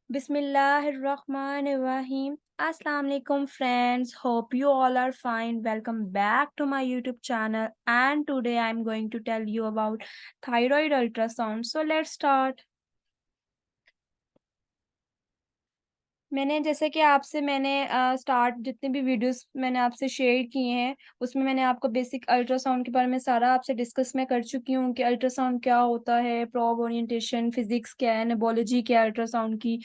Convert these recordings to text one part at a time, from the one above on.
Bismillahirrahmanirrahim. Assalamu alaikum friends. Hope you all are fine. Welcome back to my YouTube channel. And today I'm going to tell you about thyroid ultrasound. So let's start. जैसे कि आपसे start जितने भी videos मैंने आपसे share किए हैं, उसमें मैंने आपको बेसिक अल्ट्रासाउंड के बारे में सारा आपसे डिस्कस मैं कर चुकी हूँ कि अल्ट्रासाउंड क्या होता है, प्रोब ओरिएंटेशन, फिजिक्स क्या है, नेबुलॉजी क्या है अल्ट्रासाउंड की।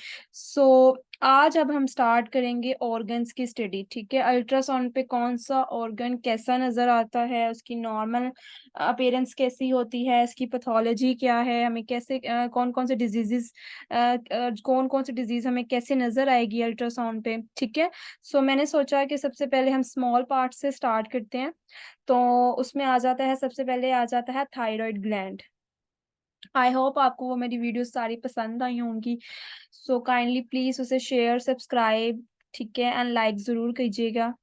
आज अब हम स्टार्ट करेंगे ऑर्गन्स की स्टडी, ठीक है? अल्ट्रासाउंड पे कौन सा ऑर्गन कैसा नज़र आता है, उसकी नॉर्मल अपीयरेंस कैसी होती है, इसकी पैथोलॉजी क्या है, हमें कैसे कौन-कौन से डिजीज़ेज़ कौन-कौन सी डिज़ीज़ हमें कैसे नज़र आएगी अल्ट्रासाउंड पे, ठीक है? मैंने सोचा कि सबसे पहले हम स्मॉल पार्ट से स्टार्ट करते हैं। तो उसमें आ जाता है सबसे पहले आ जाता है थायरॉइड ग्लैंड। आई होप आपको वो मेरी वीडियोज़ सारी पसंद आई होंगी। काइंडली प्लीज़ उसे शेयर, सब्सक्राइब, ठीक है? एंड लाइक ज़रूर कीजिएगा।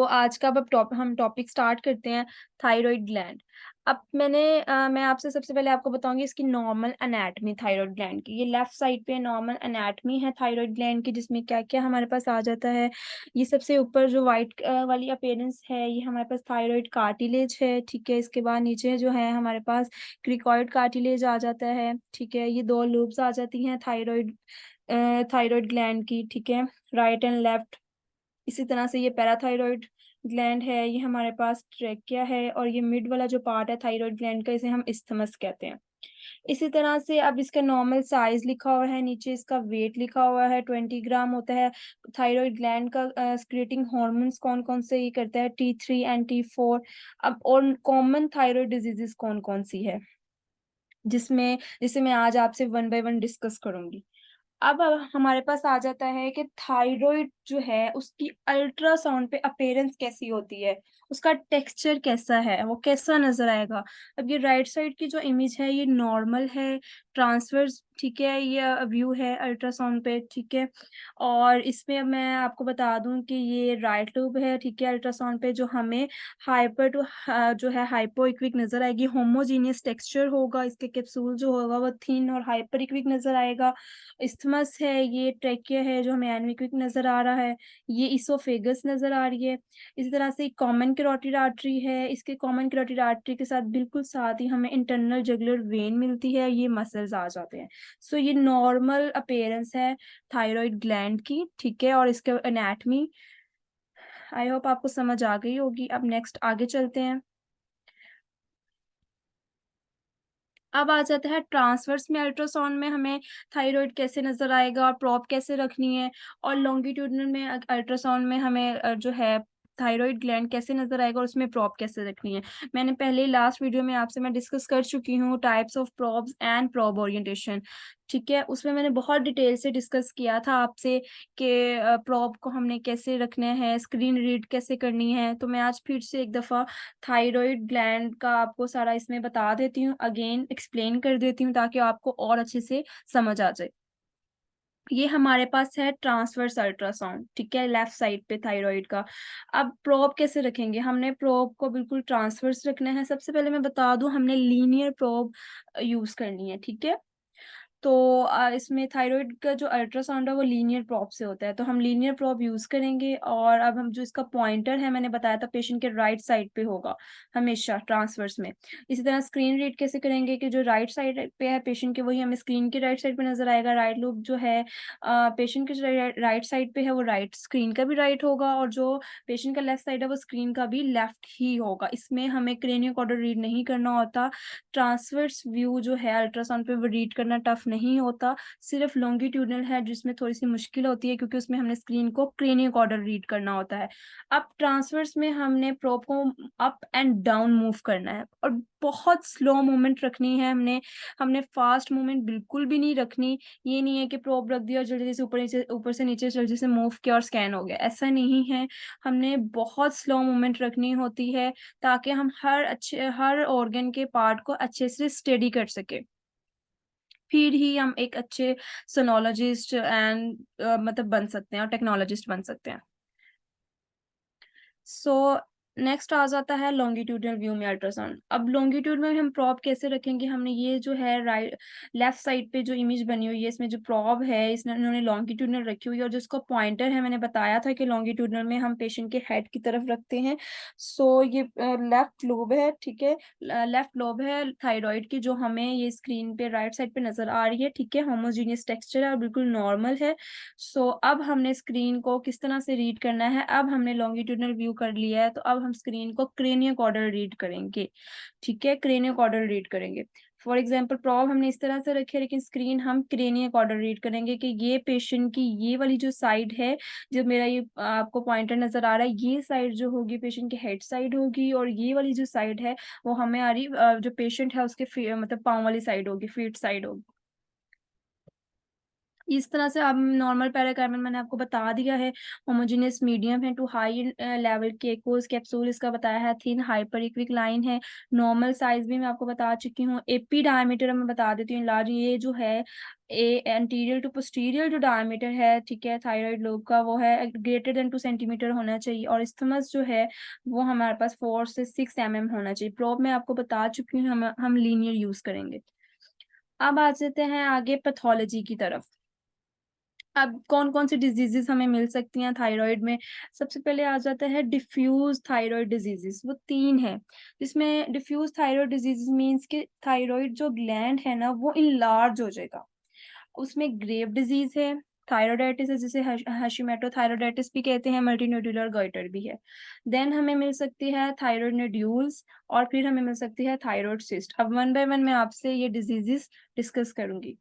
आज का अब हम टॉपिक स्टार्ट करते हैं थायरॉइड ग्लैंड। मैं आपसे सबसे पहले आपको बताऊँगी इसकी नॉर्मल एनाटॉमी थायरॉइड ग्लैंड की। ये लेफ्ट साइड पे नॉर्मल एनाटॉमी है थायरॉइड ग्लैंड की, जिसमें क्या-क्या हमारे पास आ जाता है। ये सबसे ऊपर जो व्हाइट वाली अपीयरेंस है, ये हमारे पास थायरॉइड कार्टिलेज है, ठीक है? इसके बाद नीचे जो है हमारे पास क्रिकॉइड कार्टिलेज आ जाता है, ठीक है? ये 2 लूब्स आ जाती हैं थायरॉइड ग्लैंड की, ठीक है? Right and left. इसी तरह से ये पैराथायरॉइड ग्लैंड है, ये हमारे पास ट्रैकिया है, और ये मिड वाला जो पार्ट है थायरॉइड ग्लैंड का, इसे हम इस्थमस कहते हैं। इसी तरह से अब इसका नॉर्मल साइज़ लिखा हुआ है, नीचे इसका वेट लिखा हुआ है, 20 ग्राम होता है। थायरॉइड ग्लैंड का सिक्रीटिंग हार्मोन्स कौन-कौन से ये करता है, T3 एंड T4। अब और कॉमन थायरॉइड डिजीज़ेज़ कौन-कौन सी है, जिसे मैं आज आपसे वन बाय वन डिस्कस करूँगी। अब हमारे पास आ जाता है कि थायरॉइड जो है उसकी अल्ट्रासाउंड पे अपीयरेंस कैसी होती है, उसका टेक्सचर कैसा है, वो कैसा नज़र आएगा। अब ये राइट साइड की जो इमेज है ये नॉर्मल है, ट्रांसवर्स, ठीक है? ये व्यू है अल्ट्रासाउंड पे, ठीक है? और इसमें अब मैं आपको बता दूँ कि ये राइट लोब है, ठीक है? अल्ट्रासाउंड पे जो हमें जो है हाइपो इक्विक नज़र आएगी, होमोजेनियस टेक्सचर होगा, इसके कैप्सूल जो होगा वो थिन और हाइपर इक्विक नज़र आएगा। इस्थमस है, ये ट्रैकिया है जो हमें एनीक्विक नज़र आ रहा है, ये इसोफेगस नज़र आ रही है। इसी तरह से कॉमन कैरोटिड आर्टरी है, इसके कॉमन कैरोटिड आर्टरी के साथ बिल्कुल साथ ही हमें इंटरनल जुगुलर वेन मिलती है, ये मसल्स आ जाते हैं। ये नॉर्मल अपीयरेंस है थायरॉइड ग्लैंड की, ठीक है? और इसके एनाटॉमी आई होप आपको समझ आ गई होगी। अब नेक्स्ट आगे चलते हैं। अब आ जाता है ट्रांसवर्स में अल्ट्रासाउंड में हमें थायरॉइड कैसे नज़र आएगा और प्रोब कैसे रखनी है, और लॉन्गिट्यूडिनल में अल्ट्रासाउंड में हमें जो है थायरॉइड ग्लैंड कैसे नज़र आएगा और उसमें प्रोब कैसे रखनी है। मैंने पहले ही लास्ट वीडियो में आपसे मैं डिस्कस कर चुकी हूँ types of probes and probe orientation, ठीक है? उसमें मैंने बहुत डिटेल से डिस्कस किया था आपसे कि प्रोब को हमने कैसे रखना है, स्क्रीन रीड कैसे करनी है। तो मैं आज फिर से एक दफ़ा थायरॉइड ग्लैंड का आपको सारा इसमें बता देती हूँ, अगेन एक्सप्लेन कर देती हूँ ताकि आपको और अच्छे से समझ आ जाए। ये हमारे पास है ट्रांसवर्स अल्ट्रासाउंड, ठीक है? लेफ्ट साइड पे थायरॉइड का। अब प्रोब कैसे रखेंगे? हमने प्रोब को बिल्कुल ट्रांसवर्स रखना है। सबसे पहले मैं बता दूँ, हमने लीनियर प्रोब यूज़ करनी है, ठीक है? इसमें थायरॉइड का जो अल्ट्रासाउंड है वो लीनियर प्रोब से होता है, तो हम लीनियर प्रोब यूज़ करेंगे। और अब हम जो इसका पॉइंटर है, मैंने बताया था पेशेंट के राइट साइड पे होगा हमेशा ट्रांसवर्स में। इसी तरह स्क्रीन रीड कैसे करेंगे कि जो राइट साइड पे है पेशेंट के, वही हमें स्क्रीन के राइट साइड पे नज़र आएगा। राइट लोब जो है पेशेंट के जो राइट साइड पे है वो राइट, स्क्रीन का भी राइट होगा, और जो पेशेंट का लेफ्ट साइड है वो स्क्रीन का भी लेफ्ट ही होगा। इसमें हमें क्रेनियो कॉर्डर रीड नहीं करना होता। ट्रांसवर्स व्यू जो है अल्ट्रासाउंड पे वो रीड करना टफ नहीं होता, सिर्फ लॉन्गिट्यूडिनल है जिसमें थोड़ी-सी मुश्किल होती है, क्योंकि उसमें हमने स्क्रीन को क्रेनियो कॉर्डर रीड करना होता है। अब ट्रांसवर्स में हमने प्रोब को अप एंड डाउन मूव करना है, और बहुत स्लो मूवमेंट रखनी है हमने। हमने फास्ट मूवमेंट बिल्कुल भी नहीं रखनी। ये नहीं है कि प्रोब रख दिया और जल्दी से ऊपर से नीचे जल्दी से मूव किया और स्कैन हो गया, ऐसा नहीं है। हमने बहुत स्लो मूवमेंट रखनी होती है ताकि हम हर ऑर्गन के पार्ट को अच्छे से स्टडी कर सकें। फिर ही हम एक अच्छे सोनोलॉजिस्ट मतलब बन सकते हैं और टेक्नोलॉजिस्ट बन सकते हैं। सो नेक्स्ट आ जाता है लॉन्गिट्यूडिनल व्यू में अल्ट्रासाउंड। अब लॉन्गिट्यूड में हम प्रोब कैसे रखेंगे, हमने ये जो है राइट लेफ्ट साइड पे जो इमेज बनी हुई है, इसमें जो प्रोब है इसने इन्होंने लॉन्गिट्यूडिनल रखी हुई है, और जिसको पॉइंटर है मैंने बताया था कि लॉन्गिट्यूडिनल में हम पेशेंट के हेड की तरफ रखते हैं। सो ये लेफ्ट लोब है, ठीक है, लेफ्ट लोब है थायराइड की, जो हमें ये स्क्रीन पे राइट साइड पे नजर आ रही है, ठीक है, होमोजीनियस टेक्सचर है और बिल्कुल नॉर्मल है। सो अब हमने स्क्रीन को किस तरह से रीड करना है, अब हमने लॉन्गिट्यूडनल व्यू कर लिया है, तो अब हम स्क्रीन को क्रेनियो कॉर्डल रीड करेंगे, ठीक है, क्रेनियो कॉर्डल रीड करेंगे। फॉर एग्जांपल प्रोब हमने इस तरह से रखी है, लेकिन स्क्रीन हम क्रेनियो कॉर्डल रीड करेंगे कि ये पेशेंट की ये वाली जो साइड है, जो मेरा ये आपको पॉइंटर नजर आ रहा है, ये साइड जो होगी पेशेंट के हेड साइड होगी, और ये वाली जो साइड है वो हमें आ रही जो पेशेंट है उसके मतलब पाँव वाली साइड होगी, फीट साइड होगी। इस तरह से अब नॉर्मल पैराकार्बन मैंने आपको बता दिया है, होमोजेनियस मीडियम है टू हाई लेवल के एक्वस कैप्सूल इसका बताया है, थिन हाइपर इक्विक लाइन है, नॉर्मल साइज भी मैं आपको बता चुकी हूँ। एपी डायमीटर मैं बता देती हूँ, लार्ज ये जो है ए एंटीरियर टू पोस्टीरियर जो डायमीटर है, ठीक है, थायराइड लोब का, वो है ग्रेटर देन 2 सेंटीमीटर होना चाहिए, और इस्थमस जो है वो हमारे पास 4 से 6 mm होना चाहिए। प्रोब मैं आपको बता चुकी हूँ, हम लीनियर यूज करेंगे। अब आ जाते हैं आगे पैथोलॉजी की तरफ। अब कौन कौन सी डिजीजेस हमें मिल सकती हैं थायराइड में। सबसे पहले आ जाता है डिफ्यूज थायराइड डिजीजेस, वो 3 है, जिसमें डिफ्यूज थायराइड डिजीज मींस कि थायराइड जो ग्लैंड है ना वो इनलार्ज हो जाएगा। उसमें ग्रेव डिजीज है, थायरोइडाइटिस है जिसे हैशिमेटो थायरोइडाइटिस भी कहते हैं, मल्टीन्यूक्लियर गॉइटर भी है। देन हमें मिल सकती है थायराइड नोड्यूल्स, और फिर हमें मिल सकती है थायराइड सिस्ट। अब वन बाय वन मैं आपसे ये डिजीजेस डिस्कस करूंगी।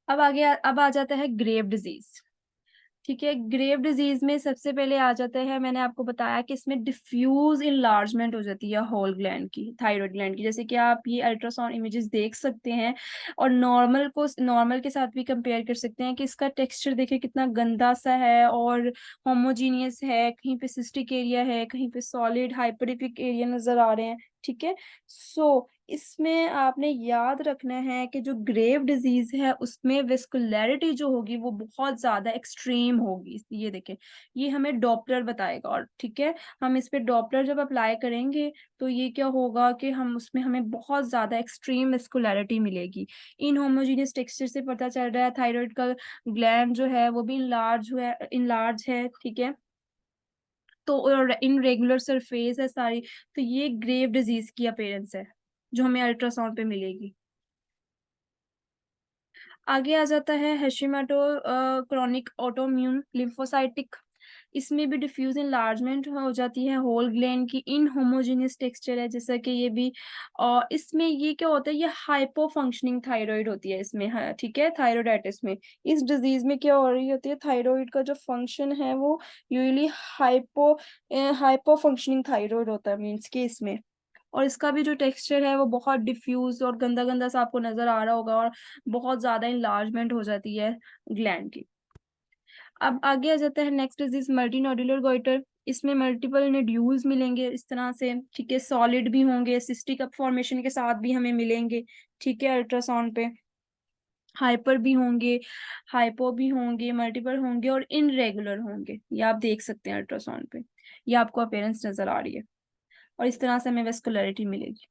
अब आ जाता है ग्रेव डिजीज, ठीक है। ग्रेव डिजीज में सबसे पहले आ जाता है, मैंने आपको बताया कि इसमें डिफ्यूज इनलार्जमेंट हो जाती है होल ग्लैंड की, थायराइड ग्लैंड की, जैसे कि आप ये अल्ट्रासाउंड इमेजेस देख सकते हैं, और नॉर्मल के साथ भी कंपेयर कर सकते हैं कि इसका टेक्सचर देखिए कितना गंदा सा है और होमोजीनियस है, कहीं पे सिस्टिक एरिया है, कहीं पे सॉलिड हाइपरिफिक एरिया नजर आ रहे हैं, ठीक है। सो इसमें आपने याद रखना है कि जो ग्रेव डिजीज है उसमें वेस्कुलैरिटी जो होगी वो बहुत ज्यादा एक्सट्रीम होगी। ये देखें, ये हमें डॉपलर बताएगा, और ठीक है, हम इस पे डॉपलर जब अप्लाई करेंगे तो ये क्या होगा कि हम उसमें हमें बहुत ज्यादा एक्सट्रीम वेस्कुलैरिटी मिलेगी। इन होमोजीनियस टेक्सचर से पता चल रहा है थायराइड का ग्लैंड जो है वो भी इनलार्ज है, ठीक है। तो इन रेगुलर सरफेस है सारी, तो ये ग्रेव डिजीज की अपेयरेंस है जो हमें अल्ट्रासाउंड पे मिलेगी। आगे आ जाता है हेशिमाटो क्रॉनिक ऑटोम्यून लिम्फोसाइटिक। इसमें भी डिफ्यूज इनलार्जमेंट हो जाती है होल ग्लैंड की, इन होमोजेनियस टेक्सचर है जैसा कि ये भी। और इसमें ये क्या होता है, ये हाइपो फंक्शनिंग थायराइड होती है इसमें, हाँ, ठीक है, थायरोइडाइटिस में। इस डिजीज में क्या हो रही होती है, थायराइड का जो फंक्शन है वो यूजली हाइपो फंक्शनिंग थायराइड होता है, मीन्स कि इसमें। और इसका भी जो टेक्सचर है वो बहुत डिफ्यूज और गंदा गंदा सा आपको नजर आ रहा होगा, और बहुत ज्यादा इनलार्जमेंट हो जाती है ग्लैंड की। अब आगे आ जाता है next disease multi nodular goitre. इसमें मल्टीपल नोड्यूल्स मिलेंगे इस तरह से, ठीक है, सॉलिड भी होंगे, सिस्टिक अप फॉर्मेशन के साथ भी हमें मिलेंगे, ठीक है, अल्ट्रासाउंड पे। हाइपर भी होंगे, हाइपो भी होंगे, मल्टीपल होंगे, और इनरेगुलर होंगे, ये आप देख सकते हैं अल्ट्रासाउंड पे, ये आपको अपेयरेंस नजर आ रही है, और इस तरह से हमें वेस्कुलरिटी मिलेगी।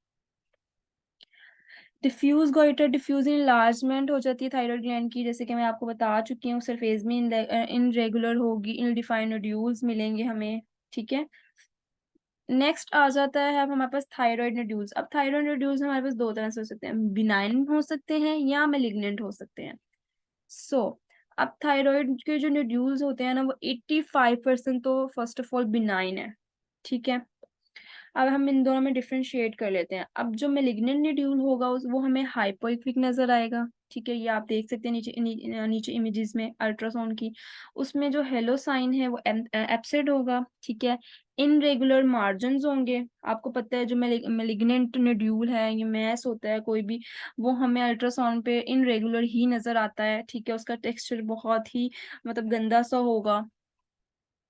डिफ्यूज गोइटर, डिफ्यूज इनलार्जमेंट हो जाती है थायराइड ग्लैंड की, जैसे कि मैं आपको बता चुकी हूँ, सरफेस में इनरेगुलर होगी, इनडिफाइंड नोड्यूल्स मिलेंगे हमें, ठीक है। नेक्स्ट आ जाता है अब हमारे पास थायराइड नोड्यूल्स। अब थायराइड नोड्यूल्स हमारे पास दो तरह से हो सकते हैं, बिनाइन हो सकते हैं या मेलिग्नेंट हो सकते हैं। सो अब थायराइड के जो नोड्यूल्स होते हैं ना वो 85% तो फर्स्ट ऑफ ऑल बिनाइन है, ठीक है। अब हम इन दोनों में डिफरेंशिएट कर लेते हैं। अब जो मेलिग्नेंट न्यूड्यूल होगा वो हमें हाइपोइक्विक नजर आएगा, ठीक है, ये आप देख सकते हैं नीचे इमेजेस में अल्ट्रासाउंड की। उसमें जो हेलो साइन है वो एब्सेंट होगा, ठीक है। इनरेगुलर मार्जिन्स होंगे, आपको पता है जो मेलिग्नेंट न्यूड्यूल है, ये मैस होता है कोई भी, वो हमें अल्ट्रासाउंड पे इनरेगुलर ही नजर आता है, ठीक है, उसका टेक्सचर बहुत ही मतलब गंदा सा होगा।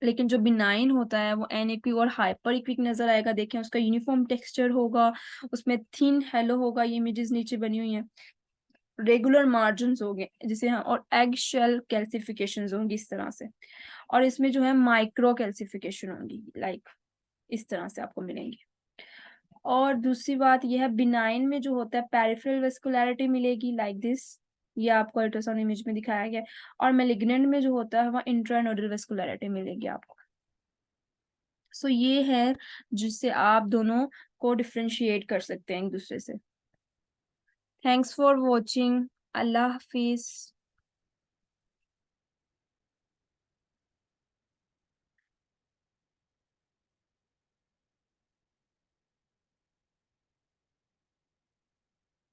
लेकिन जो बिनाइन होता है वो एनएक्यू और हाइपर इक्विक नजर आएगा, देखें उसका यूनिफॉर्म टेक्सचर होगा, उसमें थिन हेलो होगा, ये इमेजेस नीचे बनी हुई हैं, रेगुलर मार्जिन्स होंगे जिसे हम, और एग शेल कैल्सिफिकेशंस होंगी इस तरह से, और इसमें जो है माइक्रो कैल्सिफिकेशन होंगी, लाइक इस तरह से आपको मिलेंगी। और दूसरी बात यह है, बिनाइन में जो होता है पेरिफेरल वेस्कुलैरिटी मिलेगी लाइक दिस, ये आपको अल्ट्रासाउंड इमेज में दिखाया गया है। और मेलिग्नेंट में जो होता है वहाँ इंट्रानोडल वेस्कुलैरिटी मिलेगी आपको। सो ये है जिससे आप दोनों को डिफ्रेंशिएट कर सकते हैं एक दूसरे से। Thanks for watching. Allah Hafiz.